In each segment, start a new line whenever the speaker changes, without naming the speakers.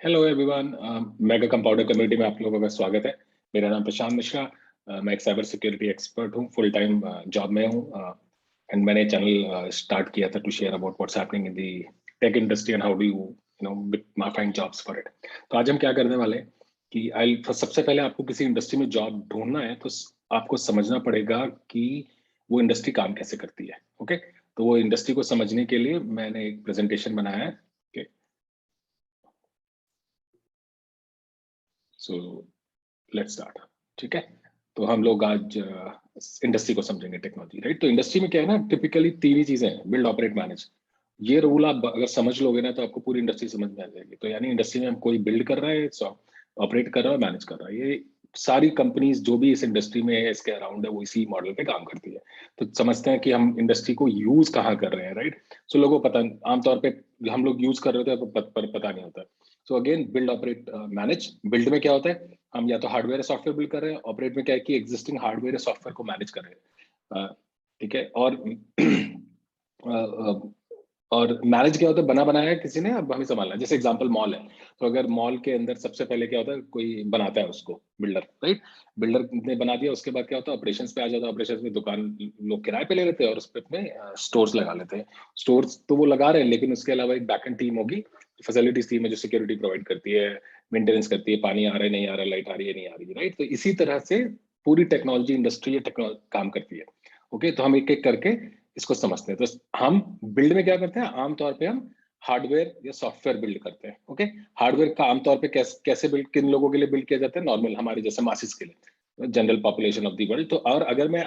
Hello everyone, mega compounder community में आप लोगों का स्वागत है। मेरा नाम प्रशांत मिश्रा। मैं एक साइबर सिक्योरिटी एक्सपर्ट हूँ, फुल टाइम जॉब में हूँ। एंड मैंने चैनल स्टार्ट किया था to share about what's happening in the tech industry and how do you know find jobs for it. तो आज हम क्या करने वाले हैं कि आई सबसे पहले आपको किसी इंडस्ट्री में जॉब ढूंढना है तो आपको समझना पड़ेगा कि वो इंडस्ट्री काम कैसे करती है। ओके, तो वो इंडस्ट्री को समझने के लिए मैंने एक प्रेजेंटेशन बनाया है। So let's start. ठीक है, तो हम लोग आज इंडस्ट्री को समझेंगे, टेक्नोलॉजी, राइट। तो इंडस्ट्री में क्या है ना, टिपिकली तीन ही चीजें हैं, बिल्ड ऑपरेट मैनेज। ये रूल आप अगर समझ लोगे ना तो आपको पूरी इंडस्ट्री समझ में आ जाएगी। तो यानी इंडस्ट्री में हम कोई बिल्ड कर रहा है, ऑपरेट कर रहा है, मैनेज कर रहा है, ये सारी कंपनीज जो भी इस इंडस्ट्री में है, इसके अराउंड है, वो इसी मॉडल पे काम करती है। तो समझते हैं कि हम इंडस्ट्री को यूज कहाँ कर रहे हैं, राइट। सो लोगों को पता, आमतौर पे हम लोग यूज कर रहे होते हैं पर पता नहीं होता। So again, build operate manage. Build में क्या होता है, हम या तो हार्डवेयर या सॉफ्टवेयर बिल्ड कर रहे हैं। ऑपरेट में क्या है कि एग्जिस्टिंग हार्डवेयर या सॉफ्टवेयर को मैनेज कर रहे हैं। ठीक है, और और मैनेज क्या होता है, बना बनाया है किसी ने, अब हमें संभालना है। जैसे एग्जांपल मॉल है, तो अगर मॉल के अंदर सबसे पहले क्या होता है, कोई बनाता है उसको, बिल्डर, राइट। बिल्डर ने बना दिया, उसके बाद क्या होता है, ऑपरेशंस पे आ जाता है। ऑपरेशंस में दुकान लोग किराए पे ले लेते हैं और उस पे अपने स्टोर्स लगा लेते हैं। स्टोर्स तो वो लगा रहे हैं, लेकिन उसके अलावा एक बैकएंड टीम होगी, फैसिलिटीज टीम है जो सिक्योरिटी प्रोवाइड करती है, मेंटेनेंस करती है, पानी आ रहा है नहीं आ रहा, लाइट आ रही है नहीं आ रही, राइट। तो इसी तरह से पूरी टेक्नोलॉजी इंडस्ट्री काम करती है। ओके, तो हम एक एक करके इसको समझते हैं। तो हम बिल्ड में क्या करते हैं, आमतौर पे हम हार्डवेयर या सॉफ्टवेयर बिल्ड करते हैं। ओके, हार्डवेयर का आमतौर पे कैसे बिल्ड, किन लोगों के लिए बिल्ड किया जाता है, नॉर्मल हमारे जैसे मासिस के लिए, general population of the world. तो और अगर मैं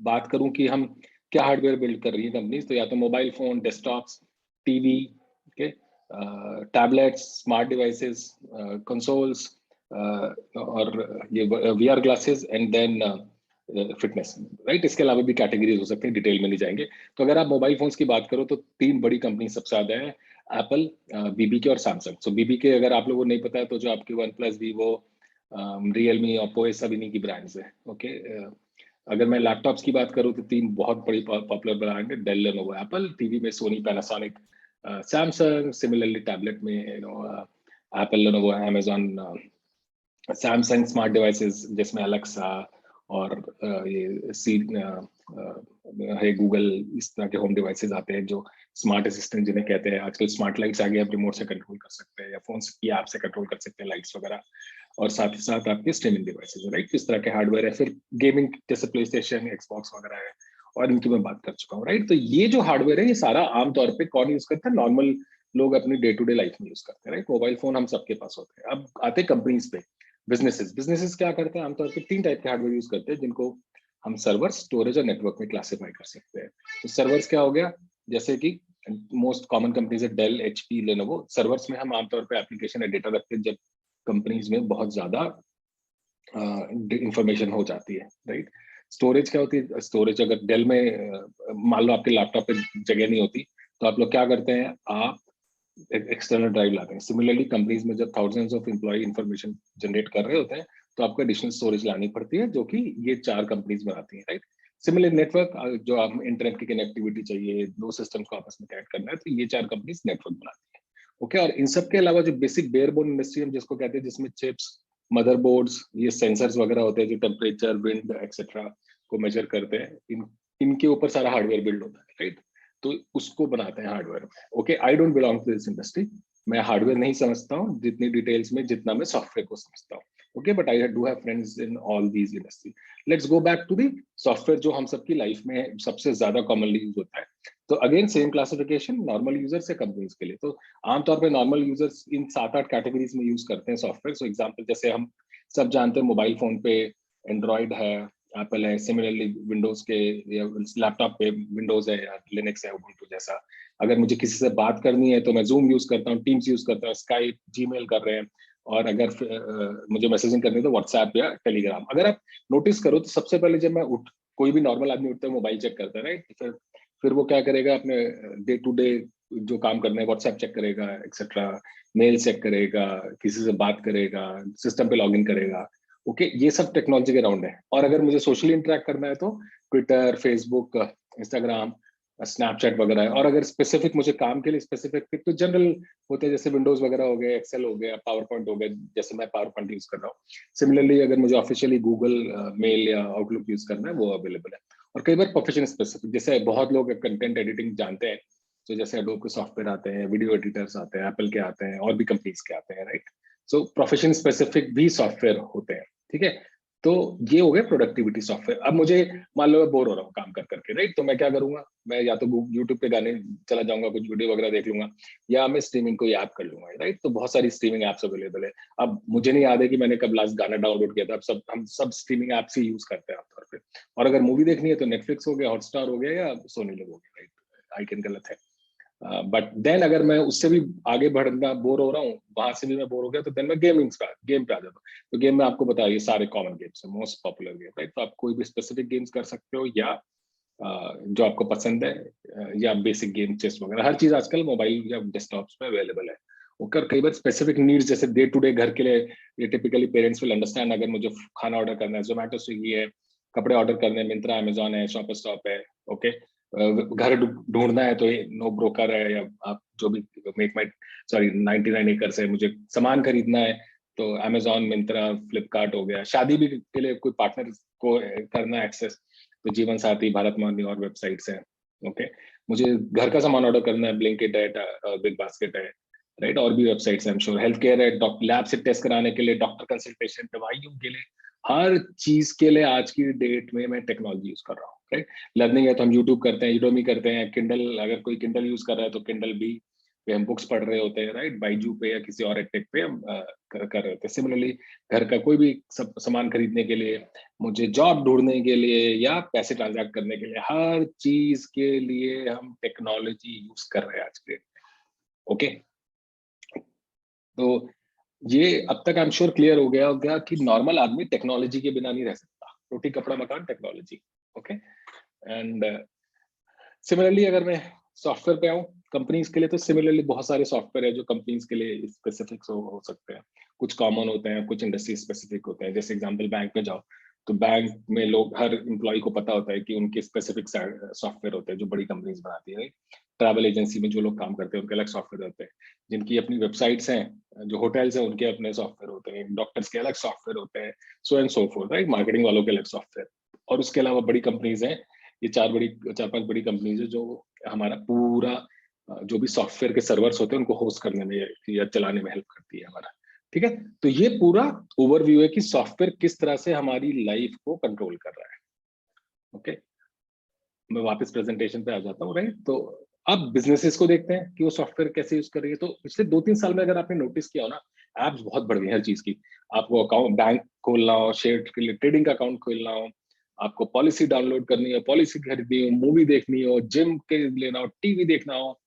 बात करूं कि हम क्या हार्डवेयर बिल्ड कर रही है कंपनीज, तो या तो mobile phone, desktops, TV, okay, tablets, smart devices, consoles, और ये VR glasses, and then fitness, right. इसके अलावा भी कैटेगरीज हो सकते हैं, डिटेल में नहीं जाएंगे। तो अगर आप मोबाइल फोन्स की बात करो तो तीन बड़ी कंपनी सबसे ज्यादा है, एप्पल, बीबीके और सैमसंग। सो बीबीके अगर आप लोगों को नहीं पता है तो जो आपके one plus, Vivo, Realme, Oppo, ये सब इन्हीं की ब्रांड्स है। ओके, अगर मैं लैपटॉप्स की बात करूँ तो तीन बहुत बड़ी पॉपुलर ब्रांड है, डेल, लेनोवो, एप्पल। टीवी में Sony, Panasonic, Samsung. Similarly tablet में Apple, Lenovo, Amazon, Samsung. Smart devices जिसमें अलेक्सा और ये सी है, गूगल, इस तरह के होम डिवाइसेस आते हैं जो स्मार्ट असिस्टेंट जिन्हें कहते हैं। आजकल स्मार्ट लाइट्स आ गए, आप रिमोट से कंट्रोल कर सकते हैं या फोन की ऐप से कंट्रोल कर सकते हैं लाइट्स वगैरह। और साथ ही साथ आपके स्ट्रीमिंग डिवाइसेस, राइट, किस तरह के हार्डवेयर है। फिर गेमिंग जैसे प्ले स्टेशन, एक्सबॉक्स वगैरह है, और इनकी मैं बात कर चुका हूँ, राइट। तो ये जो हार्डवेयर है, ये सारा आमतौर पे कौन यूज करता है, नॉर्मल लोग अपनी डे टू डे लाइफ में यूज करते हैं, राइट। मोबाइल फोन हम सबके पास होते हैं। अब आते कंपनीज पे, बिजनेसेस क्या करते हैं, आमतौर पे तीन टाइप के हार्डवेयर यूज करते हैं जिनको हम सर्वर, स्टोरेज और नेटवर्क में क्लासिफाई कर सकते हैं। तो सर्वर्स क्या हो गया, जैसे कि मोस्ट कॉमन कंपनीज है डेल, एचपी, लेनोवो। सर्वर्स में हम आमतौर पे एप्लीकेशन या डेटा रखते हैं जब कंपनीज में बहुत ज्यादा इंफॉर्मेशन हो जाती है, राइट। स्टोरेज क्या होती है, स्टोरेज अगर डेल में मान लो आपके लैपटॉप पे जगह नहीं होती, तो आप लोग क्या करते हैं, आप एक्सटर्नल ड्राइव लाते हैं। सिमिलरली कंपनीज में जब thousands of employ information generate कर रहे होते हैं, तो आपको एडिशनल स्टोरेज लानी पड़ती है, जो कि ये चार कंपनीज बनाती हैं, राइट। सिमिलर नेटवर्क, जो आप इंटरनेट की कनेक्टिविटी चाहिए, दो सिस्टम्स को आपस में कनेक्ट करना है, तो ये चार कंपनीज नेटवर्क बनाती है। ओके, और इन सब के अलावा जो बेसिक बेयरबोन इंडस्ट्री हम जिसको कहते हैं, जिसमें चिप्स, मदरबोर्ड्स, ये सेंसर्स वगैरह होते हैं जो टेम्परेचर, विंड एक्सेट्रा को मेजर करते हैं, इनके ऊपर सारा हार्डवेयर बिल्ड होता है, राइट। तो उसको बनाते हैं हार्डवेयर में। Okay, I don't belong to this industry. मैं हार्डवेयर नहीं समझता हूँ जितनी डिटेल्स में, जितना मैं सॉफ्टवेयर को समझता हूँ। Okay, but I do have friends in all these industry. Let's go back to the software, जो हम सबकी लाइफ में सबसे ज्यादा कॉमनली यूज होता है। तो again same classification, normal user से कंपनीज के लिए। तो आमतौर पर नॉर्मल यूजर्स इन 7-8 कैटेगरीज में यूज करते हैं सॉफ्टवेयर। सो एग्जाम्पल, जैसे हम सब जानते हैं मोबाइल फोन पे एंड्रॉइड है, एप्पल है। सिमिलरली विंडोज के या लैपटॉप पे विंडोज है या लिनक्स है, उबुंटू जैसा। अगर मुझे किसी से बात करनी है तो मैं जूम यूज करता हूँ, टीम्स यूज करता हूँ, स्काइप, जीमेल कर रहे हैं। और अगर मुझे मैसेजिंग करनी है तो व्हाट्सएप या टेलीग्राम। अगर आप नोटिस करो तो सबसे पहले जब मैं कोई भी नॉर्मल आदमी उठता है, मोबाइल चेक करता है, राइट। फिर वो क्या करेगा, अपने डे टू डे जो काम करना है, व्हाट्सएप चेक करेगा, एक्सेट्रा, मेल चेक करेगा, किसी से बात करेगा, सिस्टम पे लॉग इन करेगा। ओके, ये सब टेक्नोलॉजी के राउंड है। और अगर मुझे सोशली इंटरेक्ट करना है तो ट्विटर, फेसबुक, इंस्टाग्राम, स्नैपचैट वगैरह है। और अगर स्पेसिफिक मुझे काम के लिए स्पेसिफिक तो जनरल होते हैं, जैसे विंडोज वगैरह हो गए, एक्सेल हो गया, पावर पॉइंट हो गया, जैसे मैं पावर पॉइंट यूज कर रहा हूँ। सिमिलरली अगर मुझे ऑफिशियली गूगल मेल या आउटलुक यूज करना है, वो अवेलेबल है। और कई बार प्रोफेशन स्पेसिफिक, जैसे बहुत लोग कंटेंट एडिटिंग जानते हैं, तो जैसे एडोब के सॉफ्टवेयर आते हैं, वीडियो एडिटर्स आते हैं, एप्पल के आते हैं, और भी कंपनीज के आते हैं, राइट। सो प्रोफेशन स्पेसिफिक भी सॉफ्टवेयर होते हैं, ठीक है। तो ये हो गया प्रोडक्टिविटी सॉफ्टवेयर। अब मुझे मान लो मैं बोर हो रहा हूँ काम कर करके, राइट, तो मैं क्या करूंगा, मैं या तो यूट्यूब पे गाने चला जाऊंगा, कुछ वीडियो वगैरह देख लूंगा, या मैं स्ट्रीमिंग कोई ऐप कर लूंगा, राइट। तो बहुत सारी स्ट्रीमिंग एप्स अवेलेबल है। अब मुझे नहीं याद है कि मैंने कब लास्ट गाना डाउनलोड किया था। अब हम सब स्ट्रीमिंग ऐप्स ही यूज करते हैं आमतौर पे। और अगर मूवी देखनी है तो नेटफ्लिक्स हो गया, हॉटस्टार हो गया, या सोनी लिव हो गया, राइट। आइकन गलत है। बट देन अगर मैं उससे भी आगे बढ़ना, बोर हो रहा हूँ, वहां से भी मैं बोर हो गया, तो देन मैं गेम पे आ जाता हूँ। तो गेम में आपको बताइए, सारे कॉमन गेम्स है, मोस्ट पॉपुलर गेम, राइट। तो आप कोई भी स्पेसिफिक गेम्स कर सकते हो, या जो आपको पसंद है, या बेसिक गेम, चेस वगैरह, हर चीज आजकल मोबाइल या डेस्कटॉप्स पे अवेलेबल है। और कई बार स्पेसिफिक नीड्स, जैसे डे टू डे घर के लिए, ये टिपिकली पेरेंट्स विल अंडरस्टैंड, अगर मुझे खाना ऑर्डर करना है, जोमेटो, स्विगी है, कपड़े ऑर्डर करने हैं, मिंत्रा, अमेजोन है, शॉपर स्टॉप है, ओके। घर ढूंढना है तो ये नो ब्रोकर है, या आप जो भी मेक माई, सॉरी 99 एकर्स है, मुझे सामान खरीदना है तो अमेजोन, मिंत्रा, फ्लिपकार्ट हो गया। शादी भी के लिए कोई पार्टनर को करना है एक्सेस, तो जीवन साथी, भारत मानी और वेबसाइट्स हैं, ओके। मुझे घर का सामान ऑर्डर करना है, ब्लिंकिट है, बिग बास्केट है, राइट, और भी वेबसाइट्स हैं, I am sure. Health care है, लैब से टेस्ट कराने के लिए, डॉक्टर कंसल्टेशन, दवाइयों के लिए, हर चीज के लिए आज की डेट में मैं टेक्नोलॉजी यूज कर रहा हूँ, राइट। लर्निंग है तो हम यूट्यूब करते हैं, यूडोमी करते हैं, किंडल, अगर कोई किंडल यूज कर रहा है तो किंडल भी पे हम बुक्स पढ़ रहे होते हैं, राइट। बाइजू पे या किसी और एडटेक पे हम कर रहे होते हैं। सिमिलरली घर का कोई भी सब सामान खरीदने के लिए, मुझे जॉब ढूंढने के लिए, या पैसे ट्रांजैक्ट करने के लिए, हर चीज के लिए हम टेक्नोलॉजी यूज कर रहे हैं आज के, ओके। तो ये अब तक आई एम श्योर क्लियर हो गया होगा कि नॉर्मल आदमी टेक्नोलॉजी के बिना नहीं रह सकता। रोटी कपड़ा मकान टेक्नोलॉजी, ओके। एंड सिमिलरली अगर मैं सॉफ्टवेयर पे आऊँ कंपनीज के लिए, तो सिमिलरली बहुत सारे सॉफ्टवेयर है जो कंपनीज के लिए स्पेसिफिक हो सकते हैं। कुछ कॉमन होते हैं, कुछ इंडस्ट्री स्पेसिफिक होते हैं। जैसे एग्जांपल बैंक में जाओ, तो बैंक में लोग, हर एम्प्लॉय को पता होता है कि उनके स्पेसिफिक सॉफ्टवेयर होते हैं जो बड़ी कंपनीज बनाती है। ट्रैवल एजेंसी में जो लोग काम करते हैं उनके अलग सॉफ्टवेयर होते हैं, जिनकी अपनी वेबसाइट्स हैं, जो होटल्स हैं उनके अपने सॉफ्टवेयर होते हैं, डॉक्टर्स के अलग सॉफ्टवेयर होते हैं, so and so fourth, right. Marketing वालों के अलग सॉफ्टवेयर। और उसके अलावा बड़ी कंपनीज हैं, ये चार पांच बड़ी कंपनीज है जो हमारा पूरा जो भी सॉफ्टवेयर के सर्वर्स होते हैं उनको होस्ट करने में या चलाने में हेल्प करती है हमारा, ठीक है। तो ये पूरा ओवरव्यू है कि सॉफ्टवेयर किस तरह से हमारी लाइफ को कंट्रोल कर रहा है, ओके। मैं वापस प्रेजेंटेशन पे आ जाता हूँ, राइट। तो अब बिजनेसेस को देखते हैं कि वो सॉफ्टवेयर कैसे यूज कर रही है। तो पिछले 2-3 साल में अगर आपने नोटिस किया हो ना, एप्स बहुत बढ़ गई हैं हर चीज की। आपको अकाउंट बैंक खोलना हो, शेयर के लिए ट्रेडिंग का अकाउंट खोलना हो, आपको पॉलिसी डाउनलोड करनी हो, पॉलिसी खरीदनी हो, मूवी देखनी हो, जिम के लेना हो, टीवी देखना हो,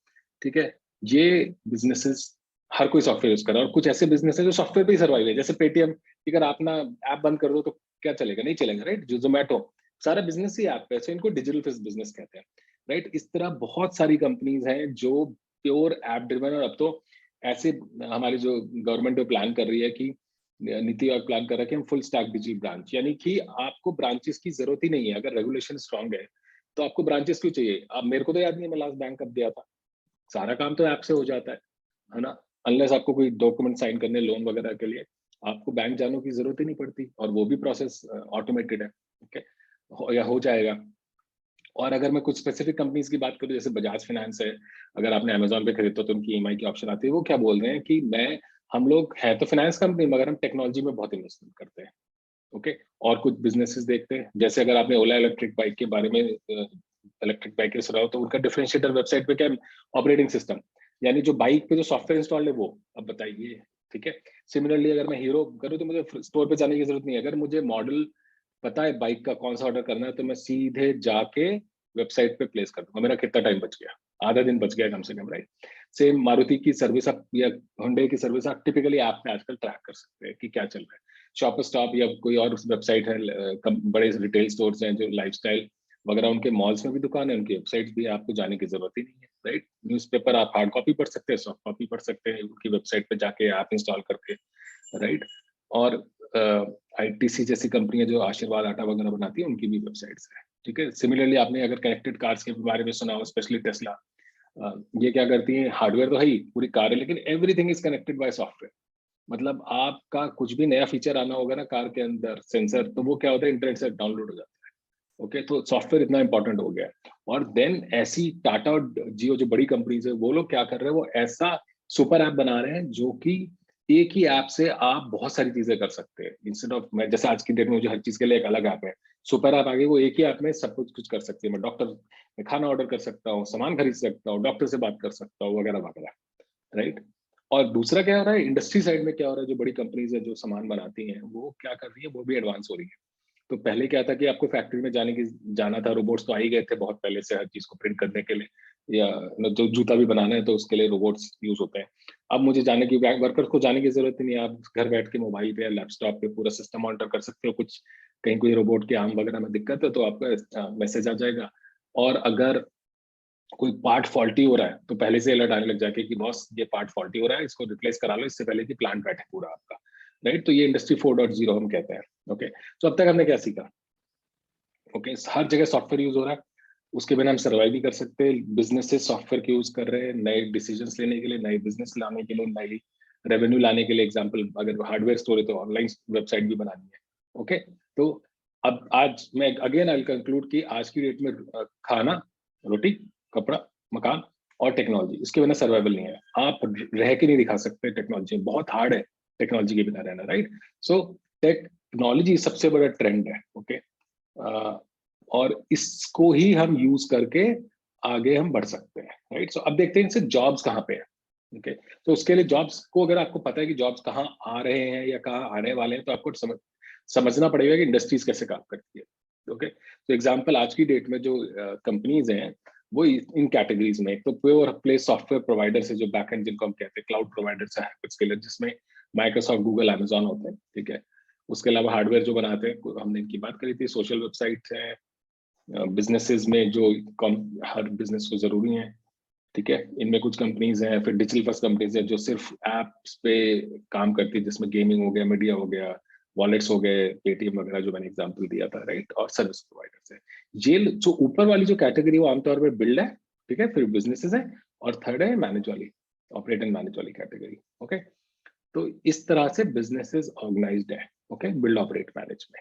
ठीक है। ये बिजनेसेस हर कोई सॉफ्टवेयर यूज कर रहा है। और कुछ ऐसे बिजनेस है जो सॉफ्टवेयर पे ही सर्वाइव है, जैसे पेटीएम। अगर आप ना ऐप बंद कर दो तो क्या चलेगा, नहीं चलेगा, राइट। जो जोमेटो, सारा बिजनेस ही ऐप पे, सो इनको डिजिटल फर्स्ट बिजनेस कहते हैं, राइट। इस तरह बहुत सारी कंपनीज हैं जो प्योर ऐप ड्रिवन। और अब तो ऐसे हमारी जो गवर्नमेंट प्लान कर रही है कि नीति आयोग प्लान कर रहा है कि हम फुल स्टैक डिजिटल ब्रांच, यानी कि आपको ब्रांचेस की जरूरत ही नहीं है। अगर रेगुलेशन स्ट्रांग है तो आपको ब्रांचेस क्यों चाहिए। अब मेरे को तो याद नहीं है मैं लास्ट बैंक कब दिया था। सारा काम तो ऐप से हो जाता है ना। अनलेस आपको कोई डॉक्यूमेंट साइन करने लोन वगैरह के लिए, आपको बैंक जाने की जरूरत ही नहीं पड़ती, और वो भी प्रोसेस ऑटोमेटेड है, ओके। या हो जाएगा। और अगर मैं कुछ स्पेसिफिक कंपनीज की बात करूं, जैसे बजाज फाइनेंस है, अगर आपने अमेजोन पे खरीदते हो तो उनकी ईएमआई की ऑप्शन आती है। वो क्या बोल रहे हैं कि हम लोग है तो फाइनेंस कंपनी, मगर हम टेक्नोलॉजी में बहुत इन्वेस्टमेंट करते हैं, ओके। और कुछ बिजनेसेस देखते हैं, जैसे अगर आपने ओला इलेक्ट्रिक बाइक के बारे में, इलेक्ट्रिक बाइक के सुना हो, तो उनका डिफरेंशिएटर वेबसाइट पे क्या, ऑपरेटिंग सिस्टम, यानी जो बाइक पे जो सॉफ्टवेयर इंस्टॉल है वो। अब बताइए, ठीक है। सिमिलरली अगर मैं हीरो करूँ तो मुझे स्टोर पे जाने की जरूरत नहीं है। अगर मुझे मॉडल पता है बाइक का कौन सा ऑर्डर करना है, तो मैं सीधे जाके वेबसाइट पे प्लेस कर दूंगा। मेरा कितना टाइम बच गया, आधा दिन बच गया कम से कम, राइट। सेम मारुति की सर्विस आप, या होंडे की सर्विस आप टिपिकली ऐप में आजकल ट्रैक कर सकते हैं कि क्या चल रहा है। शॉपर स्टॉप या कोई और वेबसाइट है, बड़े रिटेल स्टोर्स हैं जो लाइफस्टाइल वगैरह, उनके मॉल्स में भी दुकान है, उनकी वेबसाइट भी है, आपको जाने की जरूरत ही नहीं है, राइट। न्यूज़पेपर आप हार्ड कॉपी पढ़ सकते हैं, सॉफ्ट कॉपी पढ़ सकते हैं उनकी वेबसाइट पे जाके ऐप इंस्टॉल करके, राइट। और आईटीसी जैसी कंपनियां जो आशीर्वाद आटा वगैरह बनाती है, उनकी भी वेबसाइट्स है, ठीक है। सिमिलरली आपने अगर कनेक्टेड कार्स के बारे में सुना हो, स्पेशली टेस्ला, ये क्या करती है, हार्डवेयर तो है ही, पूरी कार है, लेकिन everything is connected by software. मतलब आपका कुछ भी नया फीचर आना होगा ना कार के अंदर, सेंसर, तो वो क्या होता है, इंटरनेट से डाउनलोड हो जाता है। ओके, तो सॉफ्टवेयर इतना इंपॉर्टेंट हो गया है। और देन ऐसी टाटा और जियो जो बड़ी कंपनीज है, वो लोग क्या कर रहे हैं, वो ऐसा सुपर ऐप बना रहे हैं जो कि एक ही ऐप से आप बहुत सारी चीजें कर सकते हैं। इंस्टेड ऑफ, मैं जैसे आज की डेट में मुझे हर चीज के लिए एक अलग ऐप है, सुपर ऐप आ गई, वो एक ही ऐप में सब कुछ कर सकते हैं। मैं डॉक्टर में खाना ऑर्डर कर सकता हूँ, सामान खरीद सकता हूँ, डॉक्टर से बात कर सकता हूँ, वगैरह वगैरह, राइट। और दूसरा क्या हो रहा है, इंडस्ट्री साइड में क्या हो रहा है, जो बड़ी कंपनीज है जो सामान बनाती हैं, वो क्या कर रही है, वो भी एडवांस हो रही है। तो पहले क्या था कि आपको फैक्ट्री में जाना था, रोबोट्स तो आ ही गए थे बहुत पहले से हर चीज को प्रिंट करने के लिए, या जो जूता भी बनाना है तो उसके लिए रोबोट्स यूज होते हैं। अब मुझे जाने की, वर्कर्स को जाने की जरूरत ही नहीं है, आप घर बैठ के मोबाइल पे या लैपटॉप पे पूरा सिस्टम मॉनिटर कर सकते हो। कुछ कहीं कोई रोबोट के आर्म वगैरह में दिक्कत है तो आपका मैसेज आ जाएगा। और अगर कोई पार्ट फॉल्टी हो रहा है तो पहले से अलर्ट आने लग जाके कि बॉस ये पार्ट फॉल्टी हो रहा है, इसको रिप्लेस करा लो, इससे पहले कि प्लांट बैठे पूरा आपका, राइट। तो ये इंडस्ट्री 4.0 हम कहते हैं। ओके, तो अब तक हमने क्या सीखा? ओके, हर जगह सॉफ्टवेयर यूज हो रहा है, उसके बिना हम सर्वाइव भी कर सकते हैं। बिजनेसेस सॉफ्टवेयर के यूज कर रहे हैं नए डिसीजंस लेने के लिए, नए बिजनेस लाने के लिए, नई रेवेन्यू लाने के लिए। एग्जांपल, अगर हार्डवेयर स्टोर है तो ऑनलाइन वेबसाइट भी बनानी है। ओके, तो अब आज मैं अगेन आई कंक्लूड कि आज की डेट में खाना, रोटी, कपड़ा, मकान और टेक्नोलॉजी, इसके बिना सर्वाइवल नहीं है। आप रह के नहीं दिखा सकते, टेक्नोलॉजी बहुत हार्ड है टेक्नोलॉजी के बिना रहना, राइट। सो टेक्नोलॉजी सबसे बड़ा ट्रेंड है। ओके, और इसको ही हम यूज करके आगे हम बढ़ सकते हैं, राइट। सो अब देखते हैं इनसे जॉब्स कहाँ पे है। ओके, तो उसके लिए जॉब्स को, अगर आपको पता है कि जॉब्स कहाँ आ रहे हैं या कहाँ आने वाले हैं, तो आपको समझना पड़ेगा कि इंडस्ट्रीज कैसे काम करती है। ओके, तो एग्जाम्पल आज की डेट में जो कंपनीज हैं, वो इन कैटेगरीज में, एक तो प्योर प्ले सॉफ्टवेयर प्रोवाइडर्स है, जो बैकएंड जिनको हम कहते हैं क्लाउड प्रोवाइडर्स है, जिसमें माइक्रोसॉफ्ट, गूगल, अमेजॉन होते हैं, ठीक है। उसके अलावा हार्डवेयर जो बनाते हैं, हमने इनकी बात करी थी, सोशल वेबसाइट है, बिजनेसेस में जो हर बिजनेस को जरूरी है, ठीक है। इनमें कुछ कंपनीज हैं, फिर डिजिटल फर्स्ट कंपनीज हैं जो सिर्फ एप्स पे काम करती है, जिसमें गेमिंग हो गया, मीडिया हो गया, वॉलेट्स हो गए, पेटीएम वगैरह जो मैंने एग्जांपल दिया था, राइट। और सर्विस प्रोवाइडर्स है। ये जो ऊपर वाली जो कैटेगरी, वो आमतौर पर बिल्ड है, ठीक है, फिर बिजनेसेस है, और थर्ड है मैनेज वाली, ऑपरेट एंड मैनेज वाली कैटेगरी। ओके, तो इस तरह से बिजनेसेस ऑर्गेनाइज्ड है। ओके, बिल्ड, ऑपरेट, मैनेज में।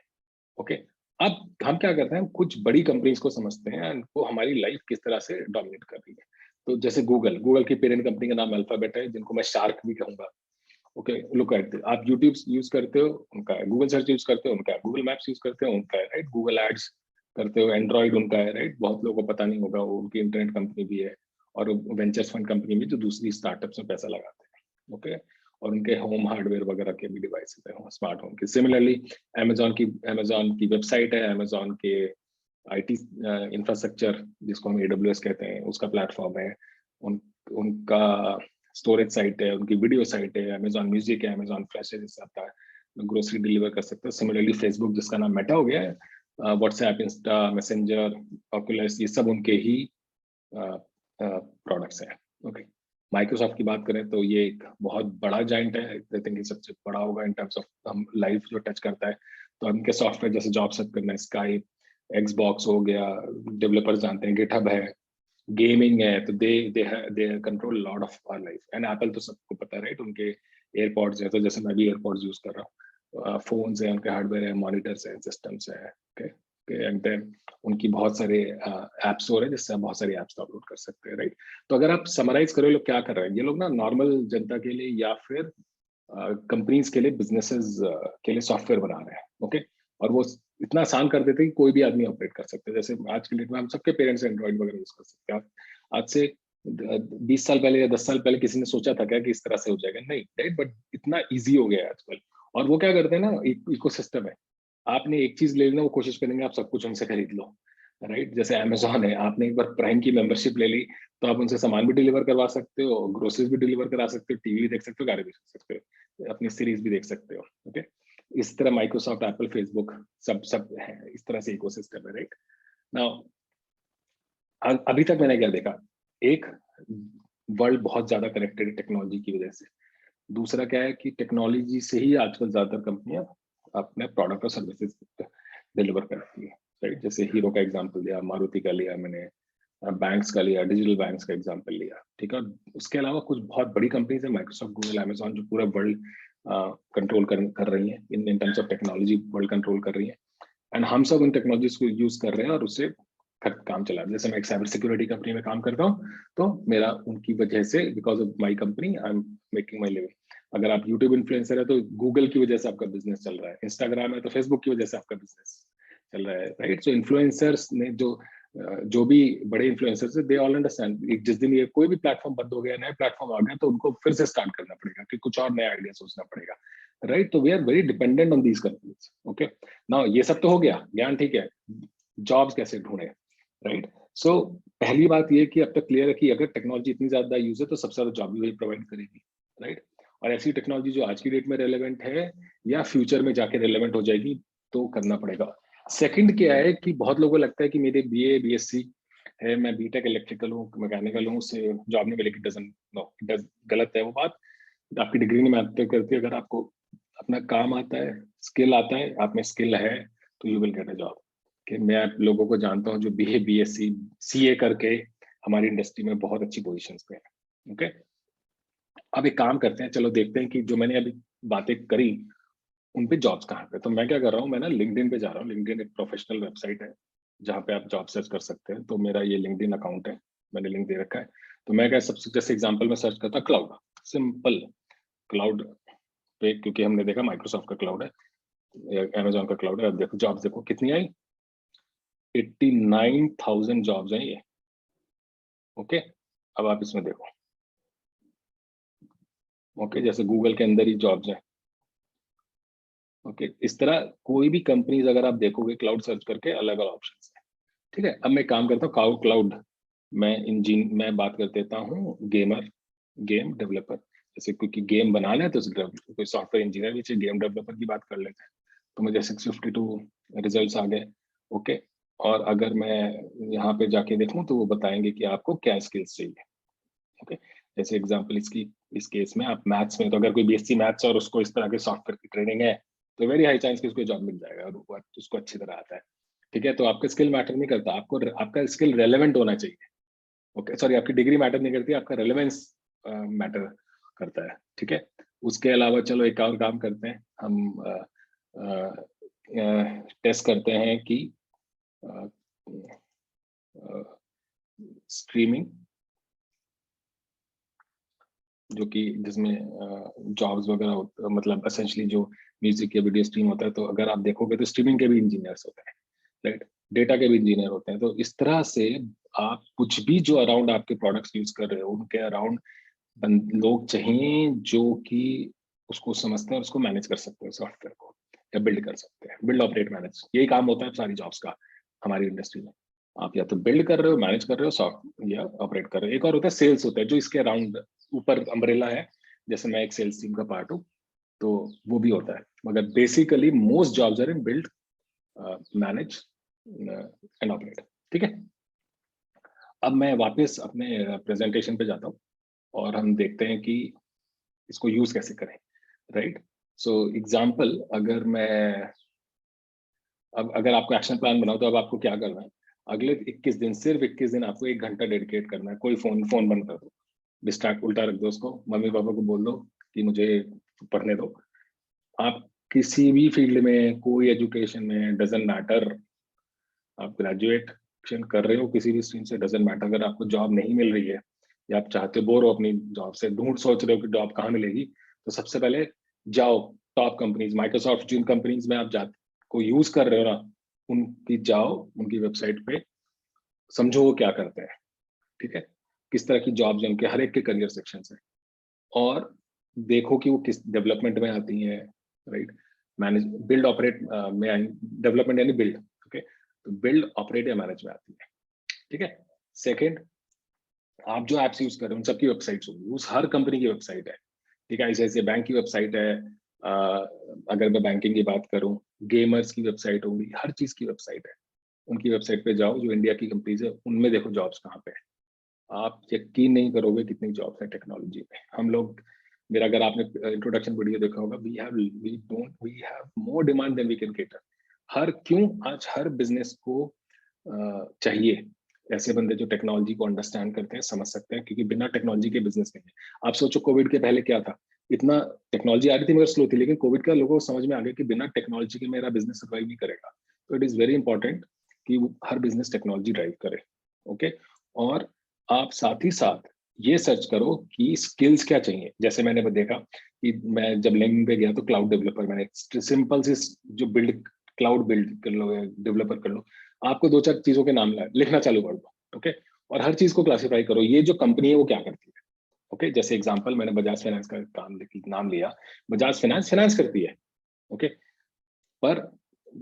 ओके, अब हम क्या करते हैं, कुछ बड़ी कंपनीज को समझते हैं, वो हमारी लाइफ किस तरह से डोमिनेट कर रही है। तो जैसे गूगल, गूगल की पेरेंट कंपनी का नाम अल्फाबेट है, जिनको मैं शार्क भी कहूंगा। ओके, लुक एट, आप यूट्यूब यूज करते हो, उनका है। गूगल सर्च यूज करते हो, उनका है। गूगल मैप्स यूज करते हो, उनका है, राइट। गूगल एड्स करते हो, एंड्रॉइड, उनका है, राइट। बहुत लोगों को पता नहीं होगा, वो उनकी इंटरनेट कंपनी भी है। और वेंचर्स फंड कंपनी भी, जो दूसरी स्टार्टअप्स में पैसा लगाते हैं। ओके, और उनके होम हार्डवेयर वगैरह के भी डिवाइसेस है, स्मार्ट होम के। सिमिलरली अमेजॉन की वेबसाइट है, अमेजॉन के आईटी इंफ्रास्ट्रक्चर, जिसको हम एडब्ल्यूएस कहते हैं, उसका प्लेटफॉर्म है। उनका स्टोरेज साइट है, उनकी वीडियो साइट है, अमेजॉन म्यूजिक है, अमेजॉन फ्लैश है, जिससे आपका ग्रोसरी डिलीवर कर सकते हो। सिमिलरली फेसबुक, जिसका नाम मेटा हो गया है, व्हाट्सएप, इंस्टा, मैसेंजर, ऑक्यूलस, ये सब उनके ही प्रोडक्ट्स हैं। ओके, माइक्रोसॉफ्ट की बात करें तो ये एक बहुत बड़ा जाइंट है, आई थिंक ये सबसे बड़ा होगा इन टर्म्स ऑफ हम लाइफ जो टच करता है। तो उनके सॉफ्टवेयर जैसे जॉब सर्च करना, स्काइप, एक्सबॉक्स हो गया, डेवलपर्स जानते हैं, गिटहब है, गेमिंग है, तो they control lot of our life. And Apple तो सबको पता है, राइट। उनके एयरपॉड्स है, तो जैसे मैं भी एयरपॉड्स यूज कर रहा हूँ, फोन्स है, उनके हार्डवेयर है, मॉनिटर्स है, सिस्टम्स है। ओके, एंड देन उनकी बहुत सारे ऐप्स हो रहे हैं, जिससे आप बहुत सारे ऐप्स डाउनलोड कर सकते हैं, राइट। तो अगर आप समराइज करो, लोग क्या कर रहे हैं, ये लोग ना नॉर्मल जनता के लिए या फिर कंपनीज के लिए, बिजनेसेस के लिए सॉफ्टवेयर बना रहे हैं। ओके, और वो इतना आसान कर देते हैं कि कोई भी आदमी ऑपरेट कर सकते हैं। जैसे आज के डेट में हम सबके पेरेंट्स एंड्रॉइड वगैरह यूज कर सकते हैं। आज से 20 साल पहले या 10 साल पहले किसी ने सोचा था क्या कि इस तरह से हो जाएगा? नहीं, राइट। बट इतना ईजी हो गया है आजकल। और वो क्या करते हैं ना, इको सिस्टम है। आपने एक चीज ले लेना, वो कोशिश करेंगे आप सब कुछ उनसे खरीद लो, राइट। जैसे अमेजोन है, आपने एक बार प्राइम की मेंबरशिप ले ली, तो आप उनसे सामान भी डिलीवर करवा सकते हो, ग्रोसरीज भी डिलीवर करा सकते हो, टीवी भी देख सकते हो, गाड़ी भी देख सकते हो, अपनी सीरीज भी देख सकते हो। ओके, इस तरह माइक्रोसॉफ्ट, एप्पल, फेसबुक, सब सब है, इस तरह से इकोसिस्टम है, राइट। नाउ अभी तक मैंने क्या देखा, एक, वर्ल्ड बहुत ज्यादा कनेक्टेड है टेक्नोलॉजी की वजह से। दूसरा क्या है कि टेक्नोलॉजी से ही आजकल ज्यादातर कंपनियां अपने प्रोडक्ट और सर्विसेज डिलीवर करती है, राइट। जैसे हीरो का एग्जांपल दिया, मारुति का लिया मैंने, बैंक्स का लिया, डिजिटल बैंक्स का एग्जांपल लिया, ठीक है। उसके अलावा कुछ बहुत बड़ी कंपनीज है, माइक्रोसॉफ्ट, गूगल, अमेजॉन, जो पूरा वर्ल्ड कंट्रोल कर रही है in terms of technology, world control कर रही है। एंड हम सब उन टेक्नोलॉजीज को यूज कर रहे हैं और उससे काम चला रहे हैं। जैसे मैं एक साइबर सिक्योरिटी कंपनी में काम करता हूँ, तो मेरा उनकी वजह से, because of my company, I am making my living. अगर आप यूट्यूब इन्फ्लुएंसर है तो गूगल की वजह से आपका बिजनेस चल रहा है, इंस्टाग्राम है तो फेसबुक की वजह से आपका बिजनेस चल रहा है, राइट। सो इन्फ्लुएंसर्स ने जो भी बड़े इन्फ्लुएंसर्स है, दे ऑल अंडरस्टैंड जिस दिन ये कोई भी प्लेटफॉर्म बंद हो गया, नया प्लेटफॉर्म आ गया, तो उनको फिर से स्टार्ट करना पड़ेगा कि कुछ और नया आइडिया सोचना पड़ेगा, राइट। तो we are very dependent on these companies. Okay, now ये सब तो हो गया ज्ञान, ठीक है। जॉब्स कैसे ढूंढे, राइट। सो पहली बात ये कि अब तक क्लियर है कि अगर टेक्नोलॉजी इतनी ज्यादा यूज है तो सबसे ज्यादा जॉब भी वही प्रोवाइड करेगी, राइट। और ऐसी टेक्नोलॉजी जो आज की डेट में रेलेवेंट है या फ्यूचर में जाके रेलेवेंट हो जाएगी, तो करना पड़ेगा। सेकंड क्या है कि बहुत लोगों को लगता है कि मेरे बीए बीएससी है, मैं बीटेक इलेक्ट्रिकल हूँ, मैकेनिकल हूँ, उससे जॉब नहीं मिलेगी। डजंट, नो, गलत है वो बात। आपकी डिग्री नहीं मैटर करती। अगर आपको अपना काम आता है, स्किल आता है, आप में स्किल है, तो you will get a job. कि मैं लोगों को जानता हूँ जो बीए बीएससी सीए करके हमारी इंडस्ट्री में बहुत अच्छी पोजीशंस पे है। ओके, अब एक काम करते हैं, चलो देखते हैं कि जो मैंने अभी बातें करी उन पे जॉब्स कहाँ पे। तो मैं क्या कर रहा हूँ, मैं ना लिंक्डइन पे जा रहा हूँ। लिंक्डइन एक प्रोफेशनल वेबसाइट है जहाँ पे आप जॉब सर्च कर सकते हैं। तो मेरा ये लिंक्डइन अकाउंट है, मैंने लिंक दे रखा है। तो मैं क्या, सबसे जैसे एग्जांपल में सर्च करता क्लाउड, सिंपल क्लाउड पे, क्योंकि हमने देखा माइक्रोसॉफ्ट का क्लाउड है, अमेजोन का क्लाउड है। अब देखो जॉब्स, देखो कितनी आई, 89,000 जॉब्स हैं ये। ओके, अब आप इसमें देखो, ओके, जैसे गूगल के अंदर ही जॉब्स हैं। ओके, इस तरह कोई भी कंपनीज अगर आप देखोगे क्लाउड सर्च करके, अलग अलग ऑप्शन है, ठीक है। अब मैं काम करता हूँ क्लाउड, मैं बात कर देता हूँ गेमर, गेम डेवलपर। जैसे क्योंकि गेम बनाना है तो कोई सॉफ्टवेयर इंजीनियर भी चाहिए, गेम डेवलपर की बात कर लेते हैं। तो मुझे 652 रिजल्ट्स आ गए। ओके, और अगर मैं यहाँ पे जाके देखूँ तो वो बताएंगे कि आपको क्या स्किल्स चाहिए। ओके, जैसे एग्जांपल इस केस में आप मैथ्स में, तो अगर कोई बीएससी मैथ्स और उसको इस तरह के सॉफ्टवेयर की ट्रेनिंग है, तो वेरी हाई चांस कि उसको जॉब मिल जाएगा, और वो उसको अच्छी तरह आता है, ठीक है। तो आपका स्किल मैटर नहीं करता, आपको आपका स्किल रेलेवेंट होना चाहिए। ओके, सॉरी, आपकी डिग्री मैटर नहीं करती, आपका रेलेवेंस मैटर करता है, ठीक है। उसके अलावा चलो एक और काम करते हैं हम, टेस्ट करते हैं कि स्ट्रीमिंग, जो कि जिसमें जॉब्स वगैरह मतलब असेंशली जो म्यूजिक या वीडियो स्ट्रीम होता है। तो अगर आप देखोगे तो स्ट्रीमिंग के भी इंजीनियर्स होते हैं, राइट, डेटा के भी इंजीनियर होते हैं। तो इस तरह से आप कुछ भी जो अराउंड आपके प्रोडक्ट्स यूज कर रहे हो, उनके अराउंड लोग चाहिए जो कि उसको समझते हैं और उसको मैनेज कर सकते हैं, सॉफ्टवेयर को, या बिल्ड कर सकते हैं। बिल्ड ऑपरेट मैनेज, यही काम होता है सारी जॉब्स का हमारी इंडस्ट्री में। आप या तो बिल्ड कर रहे हो, मैनेज कर रहे हो, सॉफ्ट या ऑपरेट कर रहे हो। एक और होता है सेल्स, होता है जो इसके अराउंड ऊपर अम्ब्रेला है। जैसे मैं एक सेल्स टीम का पार्ट हूँ, तो वो भी होता है। मगर basically most jobs are in build, manage and operate, ठीक है। अब मैं वापस अपने प्रेजेंटेशन पे जाता हूँ और हम देखते हैं कि इसको यूज कैसे करें, राइट। सो एग्जाम्पल, अब अगर आपको एक्शन प्लान बनाओ, तो अब आपको क्या करना है, अगले 21 दिन, सिर्फ 21 दिन आपको 1 घंटा डेडिकेट करना है। कोई फोन बंद कर दो, डिस्ट्रैक्ट उल्टा रख दो उसको, मम्मी पापा को बोल दो कि मुझे पढ़ने दो। आप किसी भी फील्ड में, कोई एजुकेशन में, डजेंट मैटर, आप ग्रेजुएशन कर रहे हो किसी भी स्ट्रीम से, डजेंट मैटर, अगर आपको जॉब नहीं मिल रही है या आप चाहते हो, बोर हो अपनी जॉब से, सोच रहे हो कि जॉब कहाँ मिलेगी, तो सबसे पहले जाओ टॉप कंपनीज, माइक्रोसॉफ्ट, जिन कंपनीज में आप को यूज कर रहे हो ना, उनकी जाओ, उनकी वेबसाइट पे समझो वो क्या करते हैं, ठीक है। किस तरह की जॉब्स हैं उनके, हर एक के करियर सेक्शन है, और देखो कि वो किस डेवलपमेंट में आती हैं, राइट। मैनेज, बिल्ड ऑपरेट में आई, डेवलपमेंट यानी बिल्ड, ओके। तो बिल्ड ऑपरेट या मैनेज में आती है, ठीक है। सेकंड, आप जो एप्स यूज कर रहे हो उन सबकी वेबसाइट्स होंगी, उस हर कंपनी की वेबसाइट है, ठीक है। ऐसे बैंक की वेबसाइट है, अगर मैं बैंकिंग की बात करूं, गेमर्स की वेबसाइट होगी, हर चीज की वेबसाइट है। उनकी वेबसाइट पे जाओ, जो इंडिया की कंपनीज है उनमें देखो जॉब्स कहाँ पे है। आप यकीन नहीं करोगे कितनी जॉब्स है टेक्नोलॉजी में। हम लोग, मेरा अगर आपने इंट्रोडक्शन वीडियो देखा होगा, we have more demand than we can cater. आज हर बिजनेस को चाहिए ऐसे बंदे जो टेक्नोलॉजी को अंडरस्टैंड करते हैं, समझ सकते हैं, क्योंकि बिना टेक्नोलॉजी के बिजनेस नहीं है। आप सोचो कोविड के पहले क्या था, इतना टेक्नोलॉजी आ रही थी मगर स्लो थी, लेकिन कोविड का लोगों को समझ में आ गया कि बिना टेक्नोलॉजी के मेरा बिजनेस सर्वाइव नहीं करेगा। तो इट इज वेरी इंपॉर्टेंट कि हर बिजनेस टेक्नोलॉजी ड्राइव करे। ओके, और आप साथ ही साथ ये सर्च करो कि स्किल्स क्या चाहिए। जैसे मैंने देखा कि मैं जब लिंक्डइन पे गया तो क्लाउड डेवलपर, मैंने सिंपल सी जो क्लाउड बिल्ड कर लो या डेवलपर कर लो, आपको 2-4 चीजों के नाम लिखना चालू कर दो। ओके, और हर चीज को क्लासिफाई करो, ये जो कंपनी है वो क्या करती है। ओके, जैसे एग्जांपल मैंने बजाज फाइनेंस का नाम लिया। बजाज फाइनेंस फाइनेंस करती है। ओके, पर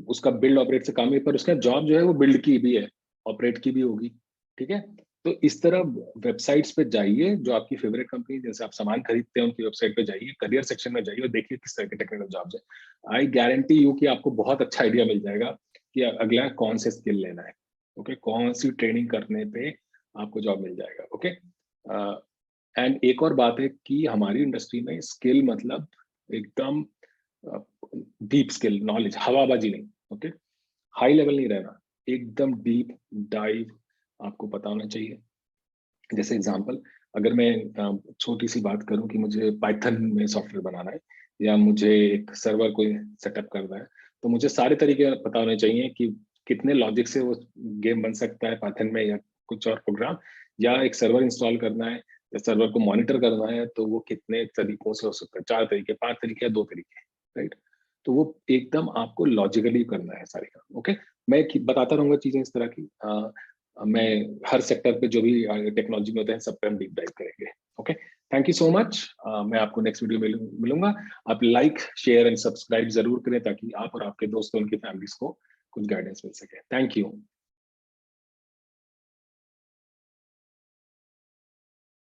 उसका बिल्ड ऑपरेट से काम है, पर उसका जॉब जो है वो बिल्ड की भी है, ऑपरेट की भी होगी। ठीक है, तो इस तरह वेबसाइट्स पे जाइए, जो आपकी फेवरेट कंपनी, जैसे आप सामान खरीदते हैं उनकी वेबसाइट पे जाइए, करियर सेक्शन में जाइए और देखिए किस तरह के टेक्निकल जॉब्स है। आई गारंटी यू कि आपको बहुत अच्छा आइडिया मिल जाएगा कि अगला कौन से स्किल लेना है। ओके, कौन सी ट्रेनिंग करने पे आपको जॉब मिल जाएगा। ओके, एंड एक और बात है कि हमारी इंडस्ट्री में स्किल मतलब एकदम डीप स्किल नॉलेज, हवाबाजी नहीं। ओके, हाई लेवल नहीं रहना, एकदम डीप डाइव आपको पता होना चाहिए। जैसे एग्जांपल, अगर मैं छोटी सी बात करूं कि मुझे पाइथन में सॉफ्टवेयर बनाना है या मुझे एक सर्वर कोई सेटअप करना है, तो मुझे सारे तरीके पता होने चाहिए कि कितने लॉजिक से वो गेम बन सकता है पाइथन में, या कुछ और प्रोग्राम, या एक सर्वर इंस्टॉल करना है या सर्वर को मॉनिटर करना है, तो वो कितने तरीकों से हो सकता है, 4 तरीके, 5 तरीके या 2 तरीके, राइट। तो वो एकदम आपको लॉजिकली करना है सारे काम। ओके, मैं बताता रहूंगा चीजें इस तरह की। मैं हर सेक्टर पे जो भी टेक्नोलॉजी में होते हैं सब पे हम डीप डाइव करेंगे। Okay, thank you so much. मैं आपको नेक्स्ट वीडियो में मिलूंगा। आप लाइक शेयर एंड सब्सक्राइब जरूर करें ताकि आप और आपके दोस्तों, उनकी फैमिलीज को कुछ गाइडेंस मिल सके। Thank you.